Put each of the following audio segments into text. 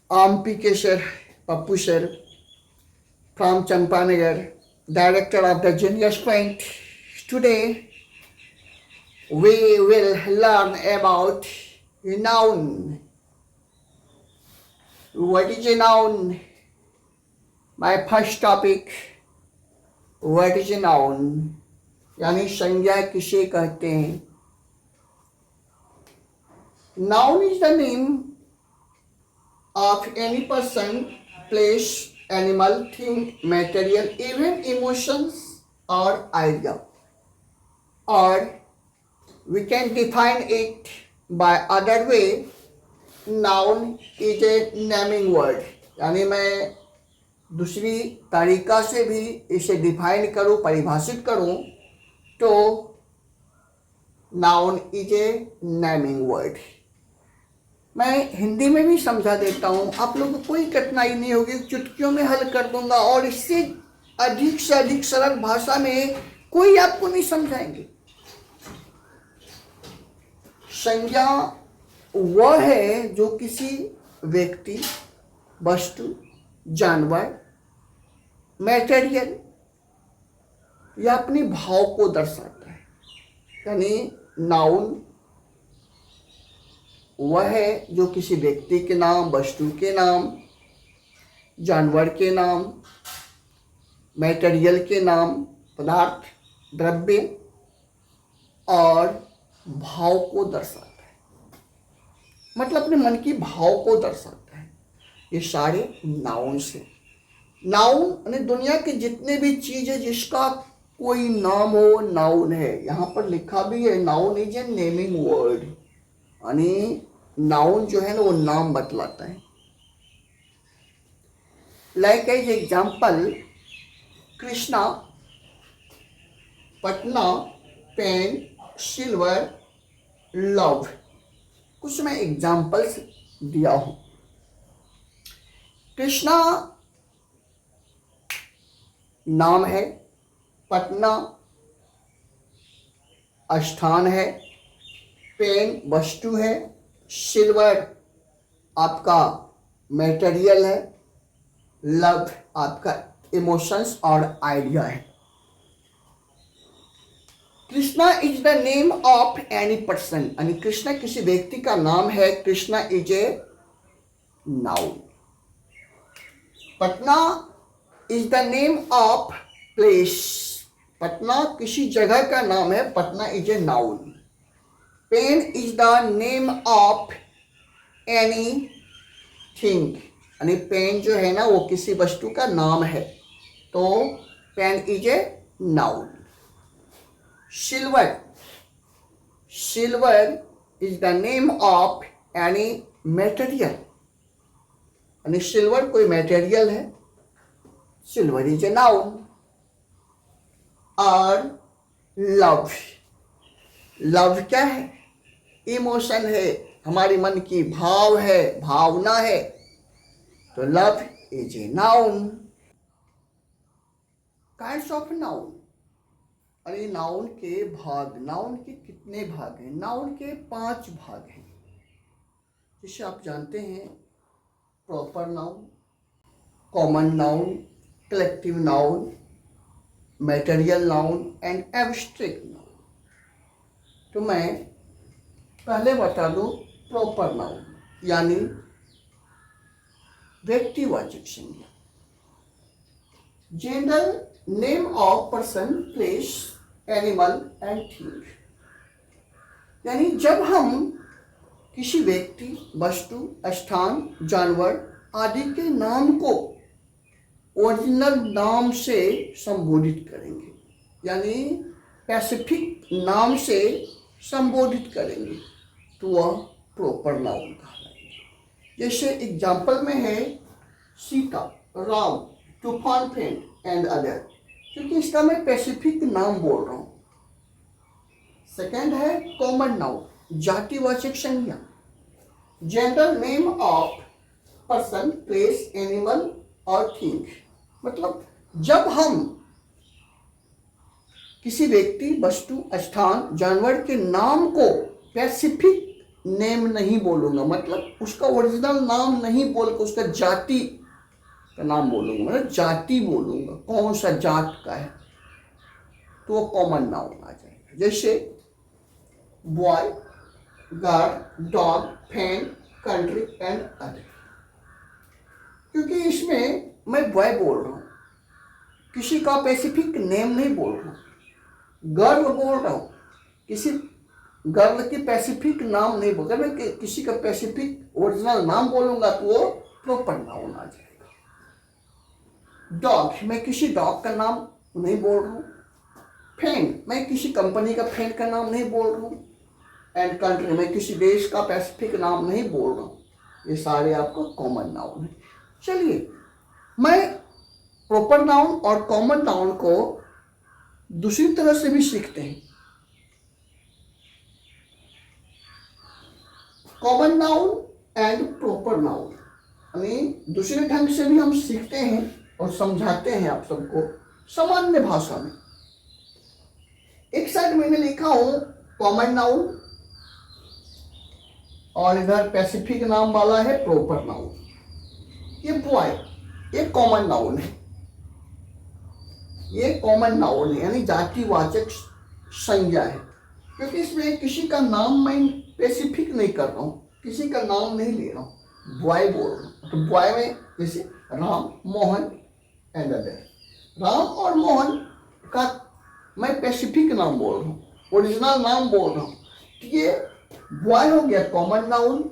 I'm P.K. Sir, Pappu Sir from Champanagar, director of the Genius Point. Today we will learn about noun. What is a noun? My first topic, what is a noun? यानी संज्ञा किसे कहते हैं? Noun is the name of any person, place, animal, thing, material, even emotions or idea. Or we can define it by other way. Noun is a naming word. यानी मैं दूसरी तरीका से भी इसे डिफाइन करूं, परिभाषित करूं तो noun is a naming word. मैं हिंदी में भी समझा देता हूं, आप लोगों को कोई कठिनाई नहीं होगी, चुटकियों में हल कर दूंगा और इससे अधिक से अधिक सरल भाषा में कोई आपको नहीं समझाएंगे. संज्ञा वह है जो किसी व्यक्ति, वस्तु, जानवर, मटेरियल या अपने भाव को दर्शाता है. यानी नाउन वह है जो किसी व्यक्ति के नाम, वस्तु के नाम, जानवर के नाम, मटेरियल के नाम, पदार्थ, द्रव्य और भाव को दर्शाता है. मतलब अपने मन की भाव को दर्शाता है. ये सारे नाउन से. नाउन यानी दुनिया के जितने भी चीज है जिसका कोई नाम हो, नाउन है. यहाँ पर लिखा भी है noun is a naming word. यानी नाउन जो है ना वो नाम बतलाता है. Like as example, Krishna, Patna, pen, silver, love. कुछ मैं एग्जाम्पल्स दिया हूं. कृष्णा नाम है, पटना स्थान है, पेन वस्तु है, सिल्वर आपका मटेरियल है, लव आपका इमोशंस और आइडिया है. Krishna is the name of any person. यानी कृष्णा किसी व्यक्ति का नाम है. Krishna is a noun. Patna is the name of place. Patna किसी जगह का नाम है. Patna is a noun. Pen is the name of anything. यानी पेन जो है ना वो किसी वस्तु का नाम है, तो pen is a noun. Silver, silver is the name of any material. यानी सिल्वर कोई मटेरियल है. Silver is a noun. और लव, लव क्या है? इमोशन है, हमारी मन की भाव है, भावना है. तो love is a noun. Kinds of noun. अरे नाउन के भाग. नाउन के कितने भाग हैं? नाउन के 5 भाग हैं. जिसे आप जानते हैं proper noun, common noun, collective noun, material noun and abstract noun. तो मैं पहले बता दूं प्रॉपर नाउन यानी व्यक्तिवाचक संज्ञा. General name of person, place, animal and thing. यानी जब हम किसी व्यक्ति, वस्तु, स्थान, जानवर आदि के नाम को ओरिजिनल नाम से संबोधित करेंगे, यानी स्पेसिफिक नाम से संबोधित करेंगे, तो वह प्रॉपर नाउन कहलाएगा. जैसे एग्जाम्पल में है सीता, राम, तूफान, फ्रेंड एंड अदर, क्योंकि इसका मैं स्पेसिफिक नाम बोल रहा हूँ. सेकेंड है कॉमन नाउन, जातिवाचक संज्ञा. General name of person, place, animal और थिंग. मतलब जब हम किसी व्यक्ति, वस्तु, स्थान, जानवर के नाम को स्पेसिफिक नेम नहीं बोलूँगा, मतलब उसका ओरिजिनल नाम नहीं बोल के उसका जाति का नाम बोलूँगा, मतलब जाति बोलूँगा, कौन सा जात का है, तो वो कॉमन नाउन आ जाएगा। जैसे boy, girl, dog, fan, country and other. क्योंकि इसमें मैं बॉय बोल रहा हूँ, किसी का स्पेसिफिक नेम नहीं बोल रहा हूँ। गर्ल बोल रहा हूँ, किसी गर्ल की स्पेसिफिक नाम नहीं बोल रहा। मैं किसी का स्पेसिफिक ओरिजिनल नाम बोलूँगा तो वो प्रॉपर नाउन आ जाएगा। डॉग, मैं किसी डॉग का नाम नहीं बोल रहा हूँ। फैन, मैं किसी कंपनी का फैन का नाम नहीं बोल रहा हूँ। एंड कंट्री, मैं किसी देश का स्पेसिफिक नाम नहीं बोल रहा हूँ। ये सारे आपको कॉमन नाउन है। चलिए, मैं प्रॉपर नाउन और कॉमन नाउन को दूसरी तरह से भी सीखते हैं। Common noun and proper noun, यानी दूसरे ढंग से भी हम सीखते हैं और समझाते हैं आप सबको सामान्य भाषा में। एक साइड मैंने लिखा हूं कॉमन नाउन और इधर स्पेसिफिक नाम वाला है प्रॉपर नाउन। ये बॉय, ये कॉमन नाउन है, ये कॉमन नाउन है, यानी जातिवाचक संज्ञा है। क्योंकि इसमें किसी का नाम मैं स्पेसिफिक नहीं कर रहा हूँ, किसी का नाम नहीं ले रहा हूँ, बॉय बोल रहा हूँ। तो बॉय में जैसे राम, मोहन एंड अदर। राम और मोहन का मैं स्पेसिफिक नाम बोल रहा हूँ, ओरिजिनल नाम बोल रहा हूँ। तो ये बॉय हो गया कॉमन नाउन,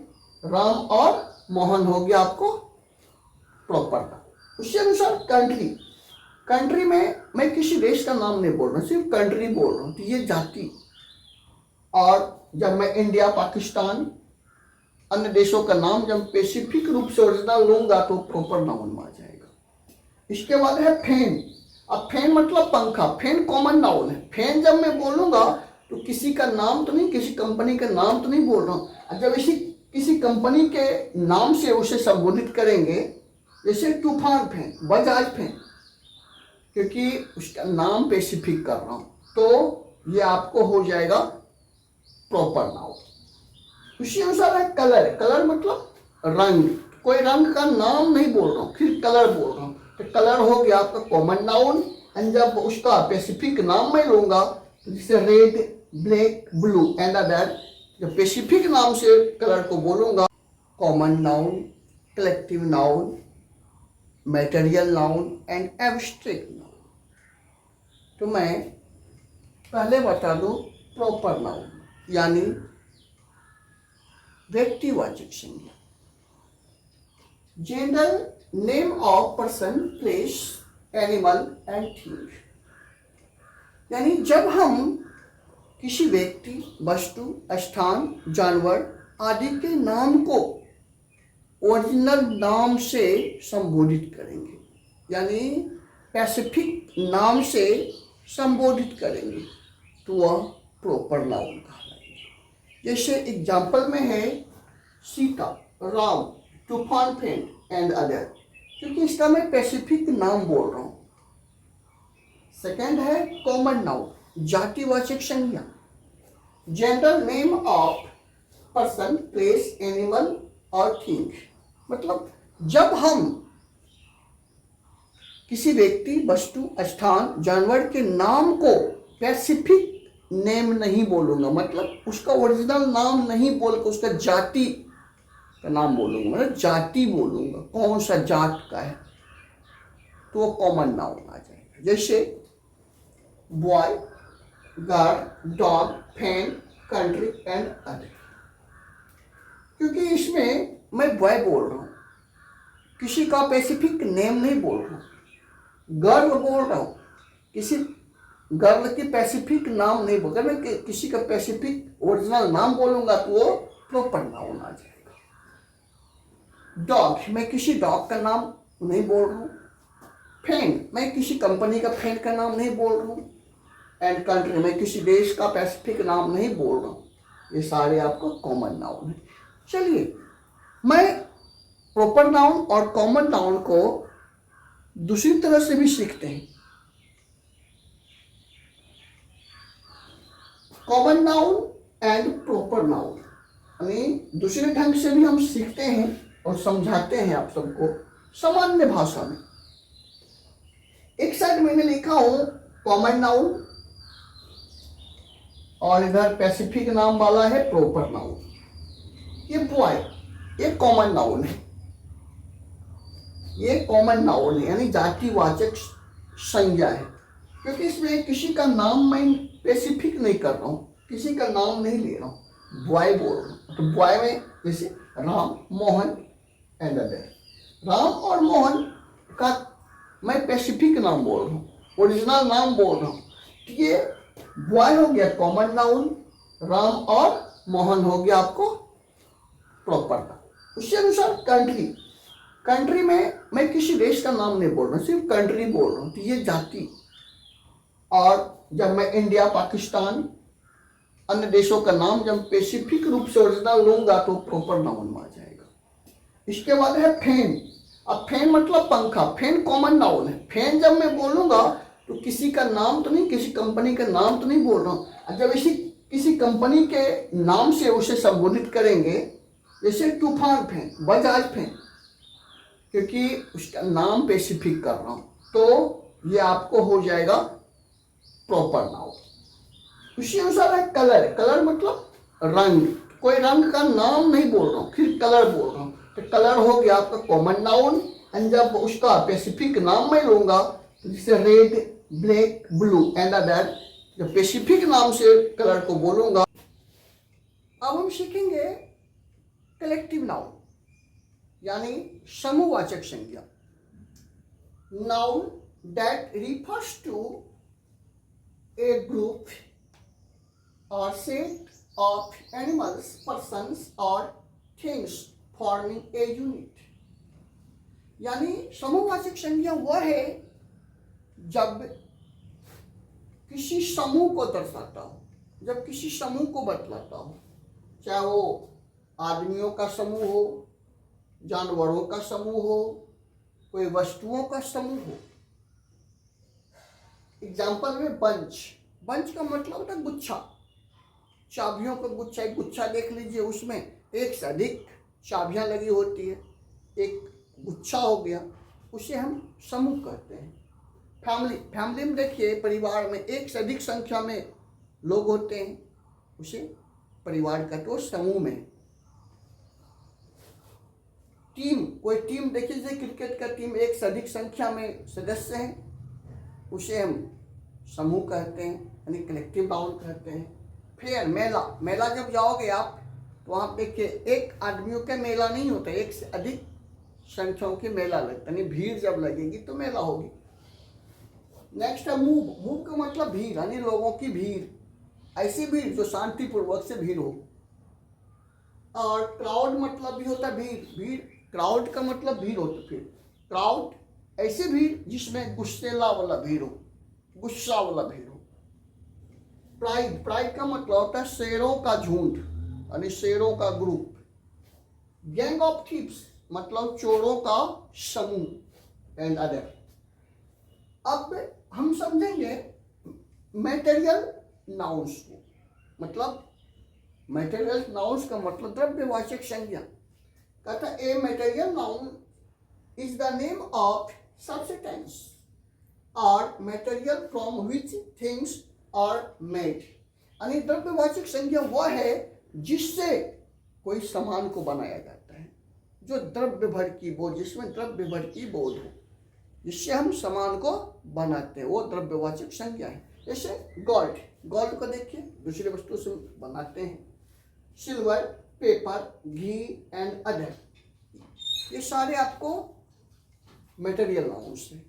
राम और मोहन हो गया आपको प्रॉपर नाउन। उसके अनुसार कंट्री, कंट्री में मैं किसी देश का नाम नहीं बोल रहा हूँ, सिर्फ कंट्री बोल रहा हूँ, तो ये जाति। और जब मैं इंडिया, पाकिस्तान, अन्य देशों का नाम जब स्पेसिफिक रूप से ओरिजिनल लूंगा तो प्रॉपर नाउन आ जाएगा। इसके बाद है फैन। अब फैन मतलब पंखा, फैन कॉमन नाउन है। फैन जब मैं बोलूंगा तो किसी का नाम तो नहीं, किसी कंपनी का नाम तो नहीं बोल रहा हूँ। जब इसी किसी कंपनी के नाम से उसे संबोधित करेंगे, जैसे तूफान फैन, बजाज फैन, क्योंकि उसका नाम स्पेसिफिक कर रहा हूँ, तो ये आपको हो जाएगा प्रॉपर नाउन। उसी अनुसार है कलर। कलर मतलब रंग, कोई रंग का नाम नहीं बोल रहा हूँ, फिर कलर बोल रहा हूँ, तो कलर हो गया आपका कॉमन नाउन। एंड जब उसका स्पेसिफिक नाम मैं लूंगा, जैसे red, black, blue and other, जब स्पेसिफिक नाम से कलर को बोलूंगा, common noun, collective noun, material noun and abstract noun. तो मैं पहले बता दूं प्रॉपर नाउन, यानी व्यक्तिवाचक संज्ञा। General name of person, place, animal and thing. यानी जब हम किसी व्यक्ति, वस्तु, स्थान, जानवर आदि के नाम को ओरिजिनल नाम से संबोधित करेंगे, यानी स्पेसिफिक नाम से संबोधित करेंगे, तो वह प्रॉपर नाउन कहलाएंगे। जैसे एग्जाम्पल में है सीता, राम, तूफान फैन एंड अदर, क्योंकि इसका मैं स्पेसिफिक नाम बोल रहा हूँ। सेकंड है कॉमन नाउन, जातिवाचक संज्ञा। General name of person, place, animal और थिंग, मतलब जब हम किसी व्यक्ति, वस्तु, स्थान, जानवर के नाम को स्पेसिफिक नेम नहीं बोलूंगा, मतलब उसका ओरिजिनल नाम नहीं बोल के उसका जाति का नाम बोलूंगा, मतलब जाति बोलूंगा, कौन सा जात का है, तो वो कॉमन नाउन आ जाएगा। जैसे boy, girl, dog, fan, country and other. क्योंकि इसमें मैं बॉय बोल रहा हूँ, किसी का स्पेसिफिक नेम नहीं बोल रहा हूँ। गर्ल बोल रहा हूँ, किसी गर्ल की स्पेसिफिक नाम नहीं बोल रहा। मैं किसी का स्पेसिफिक ओरिजिनल नाम बोलूंगा तो वो प्रॉपर नाउन आ जाएगा। डॉग, मैं किसी डॉग का नाम नहीं बोल रहा हूँ। फैन, मैं किसी कंपनी का फैन का नाम नहीं बोल रहा हूँ। एंड कंट्री, मैं किसी देश का स्पेसिफिक नाम नहीं बोल रहा हूँ। ये सारे आपको कॉमन नाउन है। चलिए, मैं प्रॉपर नाउन और कॉमन नाउन को दूसरी तरह से भी सीखते हैं। Common noun and proper noun, यानी दूसरे ढंग से भी हम सीखते हैं और समझाते हैं आप सबको सामान्य भाषा में। एक साइड मैंने लिखा हूं कॉमन नाउन और इधर पैसिफिक नाम वाला है प्रॉपर नाउन। ये बॉय ये कॉमन नाउन है, ये कॉमन नाउन है यानी जातिवाचक संज्ञा है, क्योंकि इसमें किसी का नाम मैं स्पेसिफिक नहीं कर रहा हूं, किसी का नाम नहीं ले रहा हूं, बॉय बोल रहा हूं। तो बॉय में जैसे राम, मोहन एंड अदर। राम और मोहन का मैं स्पेसिफिक नाम बोल रहा हूँ, ओरिजिनल नाम बोल रहा हूँ। तो ये बॉय हो गया कॉमन नाउन, राम और मोहन हो गया आपको प्रॉपर नाउन। उसके अनुसार कंट्री, कंट्री में मैं किसी देश का नाम नहीं बोल रहा हूँ, सिर्फ कंट्री बोल रहा हूँ, तो ये जाति। और जब मैं इंडिया, पाकिस्तान, अन्य देशों का नाम जब स्पेसिफिक रूप से ओरिजिनल लूंगा तो प्रॉपर नाउन में आ जाएगा। इसके बाद है फैन। अब फैन मतलब पंखा, फैन कॉमन नाउन है। फैन जब मैं बोलूंगा तो किसी का नाम तो नहीं, किसी कंपनी का नाम तो नहीं बोल रहा हूँ। जब इसी किसी कंपनी के नाम से उसे संबोधित करेंगे, जैसे तूफान फैन, बजाज फैन, क्योंकि उसका नाम स्पेसिफिक कर रहा हूँ, तो ये आपको हो जाएगा प्रॉपर नाउन। उसी अनुसार है कलर। कलर मतलब रंग, कोई रंग का नाम नहीं बोल रहा हूँ, फिर कलर बोल रहा हूँ, तो कलर हो गया आपका कॉमन नाउन। एंड जब उसका स्पेसिफिक नाम मैं लूंगा, जैसे red, black, blue and other, जब स्पेसिफिक नाम से कलर को बोलूंगा। अब हम सीखेंगे कलेक्टिव नाउन यानी समूहवाचक संज्ञा। Noun that refers to a group or set of animals, persons or things forming a unit। यानी समूहवाचक संज्ञा वह है जब किसी समूह को दर्शाता हो, जब किसी समूह को बतलाता हो, चाहे वो आदमियों का समूह हो, जानवरों का समूह हो, कोई वस्तुओं का समूह हो। एग्जाम्पल में बंच, बंच का मतलब होता है गुच्छा, चाबियों का गुच्छा। एक गुच्छा देख लीजिए, उसमें एक से अधिक चाबियां लगी होती है, एक गुच्छा हो गया, उसे हम समूह कहते हैं। फैमिली, फैमिली में देखिए परिवार में एक से अधिक संख्या में लोग होते हैं, उसे परिवार कहते हो, समूह में। टीम, कोई टीम देखिए जैसे क्रिकेट का टीम, एक से अधिक संख्या में सदस्य हैं, उसे हम समूह कहते हैं यानी कलेक्टिव नाउन कहते हैं। फिर मेला, मेला जब जाओगे आप तो वहाँ देखिए एक आदमियों का मेला नहीं होता, एक से अधिक संख्याओं के मेला लगता है, यानी भीड़ जब लगेगी तो मेला होगी। नेक्स्ट है मूव। मूव का मतलब भीड़, यानी लोगों की भीड़, ऐसी भीड़ जो शांतिपूर्वक से भीड़ हो। और क्राउड मतलब भी होता है भीड़, भीड़, क्राउड का मतलब भीड़ होता। फिर क्राउड ऐसी भीड़ जिसमें गुस्सेला वाला भीड़ हो, गुस्सा वाला भीड़ हो। प्राइड, प्राइड का मतलब होता है शेरों का झुंड, यानी शेरों का ग्रुप। गैंग ऑफ थीव्स मतलब चोरों का समूह एंड अदर। अब हम समझेंगे मैटेरियल नाउन्स को। मतलब मैटेरियल नाउन्स का मतलब द्रव्यवाचक संज्ञा। कहता है a material noun is the name of substance और मैटेरियल फ्रॉम विच थिंग्स और मेड। यानी द्रव्यवाचक संज्ञा वह है जिससे कोई सामान को बनाया जाता है, जो द्रव्य भर की बोध, जिसमें द्रव्य भर की बोध हो, जिससे हम सामान को बनाते हैं, वो द्रव्यवाचक संज्ञा है। जैसे गोल्ड, गोल्ड को देखिए दूसरी वस्तु से बनाते हैं। Silver, paper, ghee and other, ये सारे आपको मटेरियल नाउन्स हैं।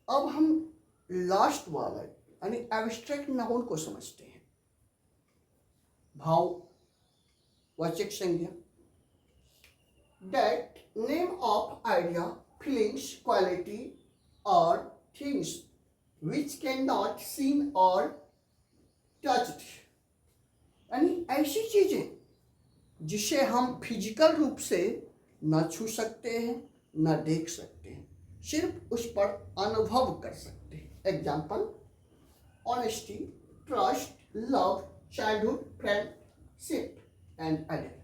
अब हम लास्ट वाला यानी एब्स्ट्रैक्ट नाउन को समझते हैं। भाववाचक संज्ञा, that name of idea, feelings, quality और things which can not seen और टच्ड। यानी ऐसी चीजें जिसे हम फिजिकल रूप से न छू सकते हैं, न देख सकते हैं, सिर्फ उस पर अनुभव कर सकते हैं। Example honesty, trust, love, childhood, friendship and others।